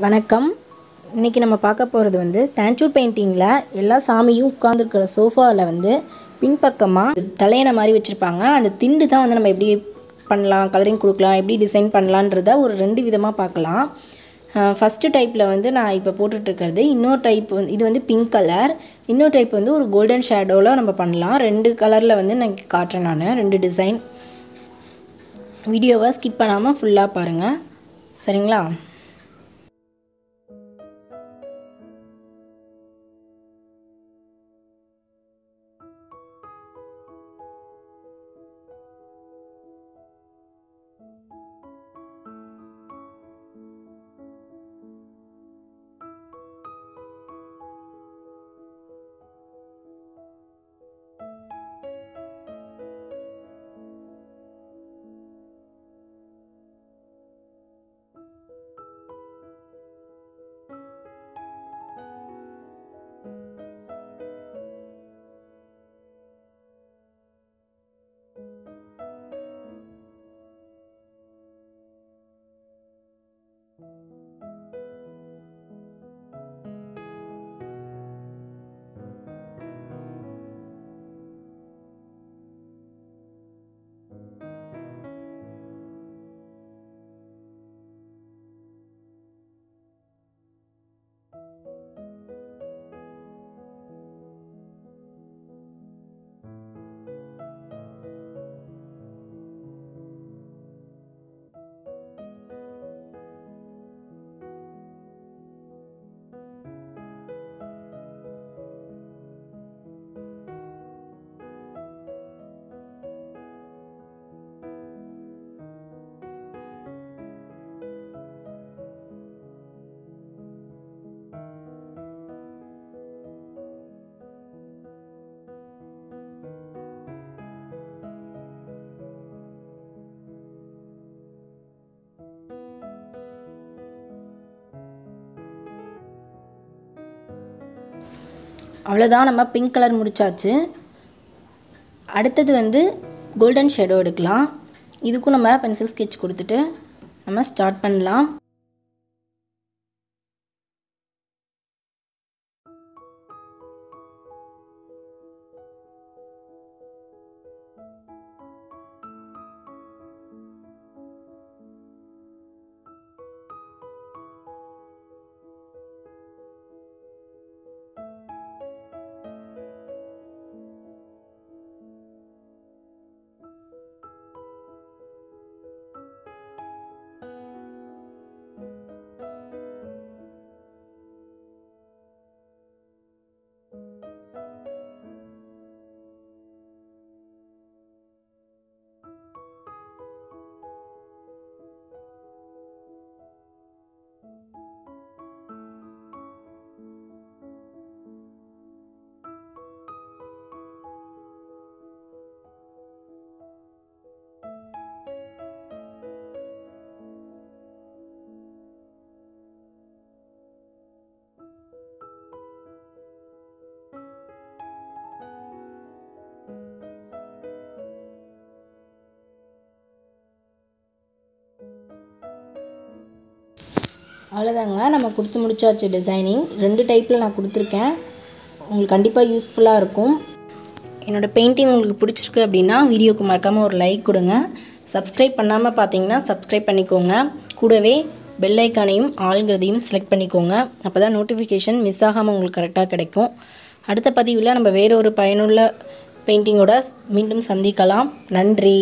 வணக்கம். இன்னைக்கு நம்ம பார்க்க போகிறது வந்து தாஞ்சூர் பெயிண்டிங்கில் எல்லா சாமியும் உட்கார்ந்துருக்கிற சோஃபாவில் வந்து பின்பக்கமாக தலையணை மாதிரி வச்சுருப்பாங்க. அந்த திண்டு தான் வந்து நம்ம எப்படி பண்ணலாம், கலரிங் கொடுக்கலாம், எப்படி டிசைன் பண்ணலான்றத ஒரு 2 விதமாக பார்க்கலாம். ஃபஸ்ட்டு டைப்பில் வந்து நான் இப்போ போட்டுட்ருக்கிறது. இன்னொரு டைப் வந்து இது வந்து பிங்க் கலர், இன்னொரு டைப் வந்து ஒரு கோல்டன் ஷேடோவில் நம்ம பண்ணலாம். 2 கலரில் வந்து நான் காட்டுறேன். நான் 2 டிசைன். வீடியோவை ஸ்கிப் பண்ணாமல் ஃபுல்லாக பாருங்கள், சரிங்களா? அவ்வளோதான், நம்ம பிங்க் கலர் முடிச்சாச்சு. அடுத்தது வந்து கோல்டன் ஷேடோ எடுக்கலாம். இதுக்கும் நம்ம பென்சில் ஸ்கெட்ச் கொடுத்துட்டு நம்ம ஸ்டார்ட் பண்ணலாம். அவ்வளோதாங்க, நம்ம கொடுத்து முடிச்சாச்சு டிசைனிங். 2 டைப்பில் நான் கொடுத்துருக்கேன். உங்களுக்கு கண்டிப்பாக யூஸ்ஃபுல்லாக இருக்கும். என்னோடய பெயிண்டிங் உங்களுக்கு பிடிச்சிருக்கு அப்படின்னா வீடியோக்கு மறக்காமல் ஒரு லைக் கொடுங்க. சப்ஸ்கிரைப் பண்ணாமல் பார்த்தீங்கன்னா சப்ஸ்கிரைப் பண்ணிக்கோங்க. கூடவே பெல் ஐக்கானையும் ஆல்ங்கிறதையும் செலக்ட் பண்ணிக்கோங்க. அப்போ தான் நோட்டிஃபிகேஷன் மிஸ் ஆகாமல் உங்களுக்கு கரெக்டாக கிடைக்கும். அடுத்த பதிவில் நம்ம வேறு ஒரு பயனுள்ள பெயிண்டிங்கோட மீண்டும் சந்திக்கலாம். நன்றி.